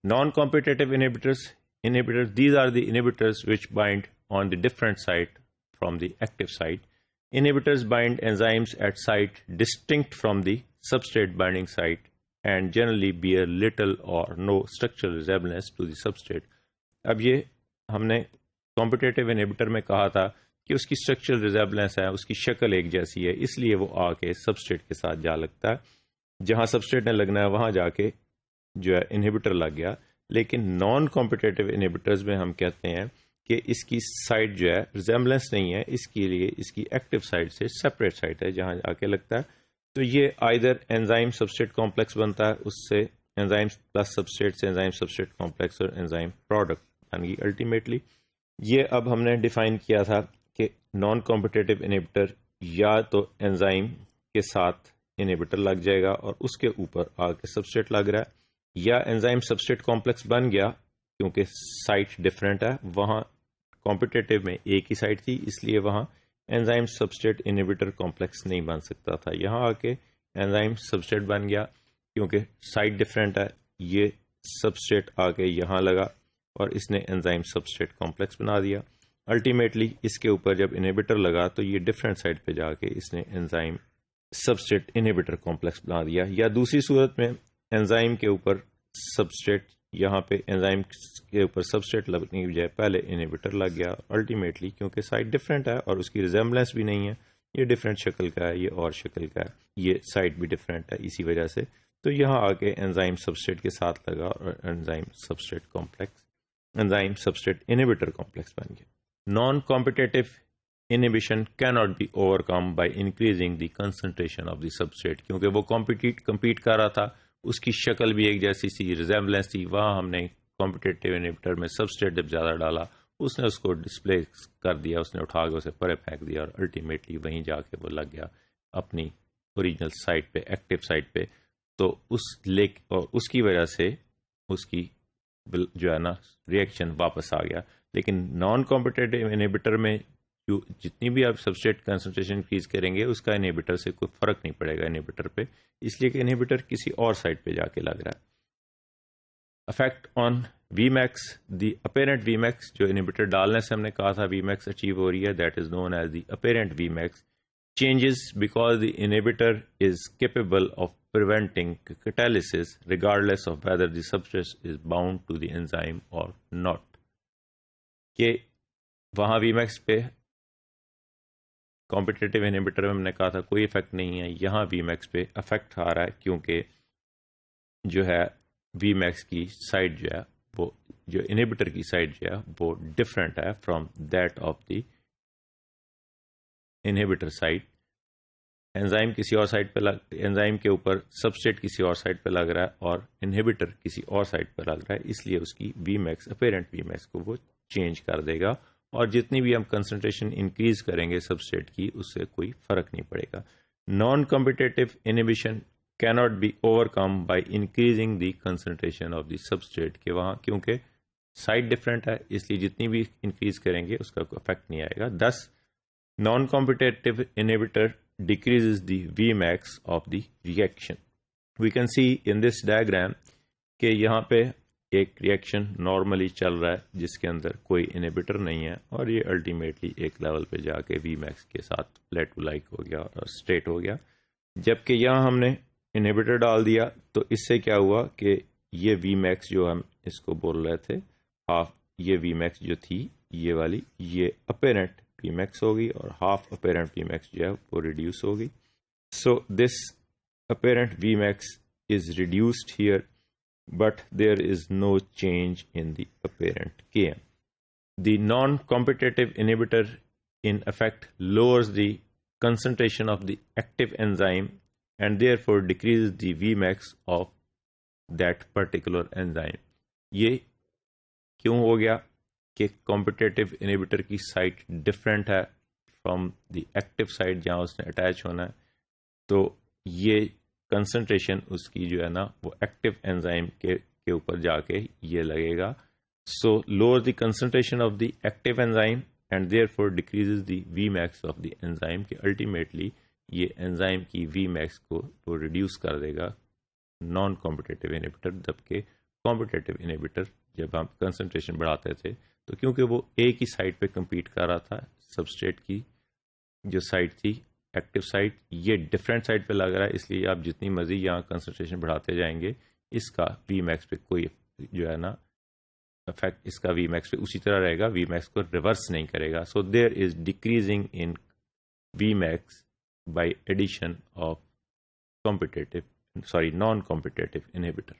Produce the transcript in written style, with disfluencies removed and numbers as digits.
Non-competitive inhibitors, these are the inhibitors which bind on the different site from the active site. Inhibitors bind enzymes at site distinct from the substrate binding site and generally bear little or no structural resemblance to the substrate. اب یہ ہم نے competitive inhibitor میں کہا تھا کہ اس کی structural ریزیبلنس ہے، اس کی شکل ایک جیسی ہے، اس لیے وہ آ کے سبسٹریٹ کے ساتھ جا لگتا ہے، جہاں سبسٹریٹ نے لگنا ہے وہاں جا کے جو ہے انہیبیٹر لگ گیا. لیکن نان کمپٹیٹیو انہیبیٹرز میں ہم کہتے ہیں کہ اس کی سائٹ جو ہے ریزیمبلنس نہیں ہے، اس کے لیے اس کی ایکٹیو سائٹ سے سپریٹ سائٹ ہے جہاں جا کے لگتا ہے. تو یہ آئدر انزائم سبسٹریٹ کمپلیکس بنتا ہے، اس سے انزائم پلس سبسٹریٹ سے انزائم سبسٹریٹ کمپلیکس اور انزائم پروڈکٹ بن گئی الٹیمیٹلی. یہ اب ہم نے ڈیفائن کیا تھا کہ نان کمپٹیٹیو انہیبیٹر یا تو انزائم کے ساتھ انہیبیٹر لگ جائے گا اور اس کے اوپر آ کے سبسٹریٹ لگ رہا ہے، یا انزائم سبسٹریٹ کمپلیکس بن گیا کیونکہ سائٹ ڈفرینٹ ہے. وہاں کمپٹیٹیو میں ایک ہی سائٹ تھی، اس لیے وہاں انزائم سبسٹریٹ انہیبیٹر کمپلیکس نہیں بن سکتا تھا. یہاں آ کے انزائم سبسٹریٹ بن گیا کیونکہ سائٹ ڈفرینٹ ہے. یہ سبسٹریٹ آ کے یہاں لگا اور اس نے انزائم سبسٹریٹ کمپلیکس بنا دیا. الٹیمیٹلی اس کے اوپر جب انہیبیٹر لگا تو یہ ڈفرینٹ سائٹ پہ جا کے اس نے انزائم سبسٹریٹ انہیبیٹر کمپلیکس بنا دیا. یا دوسری صورت میں انزائم کے اوپر سبسٹریٹ، یہاں پہ انزائم کے اوپر سبسٹریٹ لگنے کی بجائے پہلے انہیبیٹر لگ گیا. الٹیمیٹلی کیونکہ سائٹ ڈفرینٹ ہے اور اس کی ریزیمبلنس بھی نہیں ہے، یہ ڈفرینٹ شکل کا ہے، یہ اور شکل کا ہے، یہ سائٹ بھی ڈفرینٹ ہے اسی وجہ سے. تو یہاں آ کے انزائم سبسٹریٹ کے ساتھ لگا اور enzyme substrate complex enzyme substrate inhibitor complex بن گیا. Non competitive inhibition cannot be overcome by increasing the concentration of the substrate. کیونکہ وہ کمپیٹ کر رہا تھا، اس کی شکل بھی ایک جیسی سی، ریزیمبلنس تھی. وہاں ہم نے کمپٹیٹیو انہیبیٹر میں سبسٹریٹ جب زیادہ ڈالا، اس نے اس کو ڈسپلے کر دیا، اس نے اٹھا کے اسے پرے پھینک دیا اور الٹیمیٹلی وہیں جا کے وہ لگ گیا اپنی اوریجنل سائٹ پہ، ایکٹیو سائٹ پہ. تو اس کی وجہ سے اس کی جو ہے نا ریئیکشن واپس آ گیا. لیکن نان کمپٹیٹیو انہیبیٹر میں جتنی بھی آپ سبسٹریٹ کنسنٹریشن انکریز کریں گے اس کا انہیبیٹر سے کوئی فرق نہیں پڑے گا انہیبیٹر پہ، اس لیے کہ انہیبیٹر کسی اور سائٹ پہ جا کے لگ رہا ہے. Effect on V max, the apparent V max, جو انہیبیٹر ڈالنے سے ہم نے کہا تھا وی میکس اچیو ہو رہی ہے، that is known as the apparent V max. changes because the inhibitor is capable of preventing catalysis regardless of whether the substrate is bound to the enzyme or not. کہ وہاں وی Max پہ competitive inhibitor میں ہم نے کہا تھا کوئی effect نہیں ہے، یہاں وی میکس پہ افیکٹ آ رہا ہے کیونکہ جو ہے وی میکس کی سائڈ جو ہے وہ، جو انہیبیٹر کی سائڈ جو ہے وہ ڈفرینٹ ہے from that of the inhibitor site. Enzyme کسی اور سائٹ پہ انزائم کے اوپر سبسٹریٹ کسی اور سائٹ پہ لگ رہا ہے اور انہیبیٹر کسی اور سائٹ پہ لگ رہا ہے، اس لیے اس کی وی میکس اپیرنٹ وی میکس کو وہ چینج کر دے گا اور جتنی بھی ہم کنسنٹریشن انکریز کریں گے سبسٹریٹ کی اس سے کوئی فرق نہیں پڑے گا. Non competitive inhibition cannot be overcome by increasing the concentration of the substrate. کہ وہاں کیونکہ سائٹ ڈفرینٹ ہے اس لیے جتنی بھی انکریز کریں گے اس کا کوئی افیکٹ نہیں آئے گا. thus non-competitive inhibitor decreases the Vmax of the reaction. We can see in this diagram کہ یہاں پہ ایک ریئیکشن نارملی چل رہا ہے جس کے اندر کوئی انہیبیٹر نہیں ہے اور یہ الٹیمیٹلی ایک لیول پہ جا کے Vmax کے ساتھ پلیٹو لائک ہو گیا اور اسٹریٹ ہو گیا. جبکہ یہاں ہم نے انہیبیٹر ڈال دیا تو اس سے کیا ہوا کہ یہ وی میکس جو ہم اس کو بول رہے تھے ہاف، یہ وی میکس جو تھی یہ والی، یہ اپیرنٹ وی میکس ہوگی اور ہاف اپیرنٹ وی میکس جو ہے وہ ریڈیوس ہوگی. So this apparent V max is reduced here but there is no change in the apparent Km. The non competitive inhibitor in effect lowers the concentration of the active enzyme and therefore decreases the Vmax of that particular enzyme. یہ کیوں ہو گیا کہ competitive inhibitor کی site different ہے from the active site جہاں اس نے attach ہونا ہے، تو یہ کنسنٹریشن اس کی جو ہے نا وہ ایکٹیو انزائم کے اوپر جا کے یہ لگے گا. So lower the concentration of the active enzyme and therefore decreases the Vmax of the enzyme کہ ultimately یہ انزائم کی Vmax کو وہ ریڈیوس کر دے گا نان کمپٹیٹیو انہیبیٹر، جبکہ کمپٹیٹو انہیبیٹر جب ہم کنسنٹریشن بڑھاتے تھے تو کیونکہ وہ ایک ہی سائٹ پہ کمپیٹ کر رہا تھا، سبسٹریٹ کی جو سائٹ تھی ایکٹیو سائٹ، یہ ڈفرینٹ سائٹ پہ لگ رہا ہے، اس لیے آپ جتنی مرضی یہاں کنسنٹریشن بڑھاتے جائیں گے اس کا وی میکس پہ کوئی جو ہے نا افیکٹ اس کا وی میکس پہ اسی طرح رہے گا، وی میکس کو ریورس نہیں کرے گا. So there is decreasing in V max by addition of competitive, sorry, non-competitive inhibitor.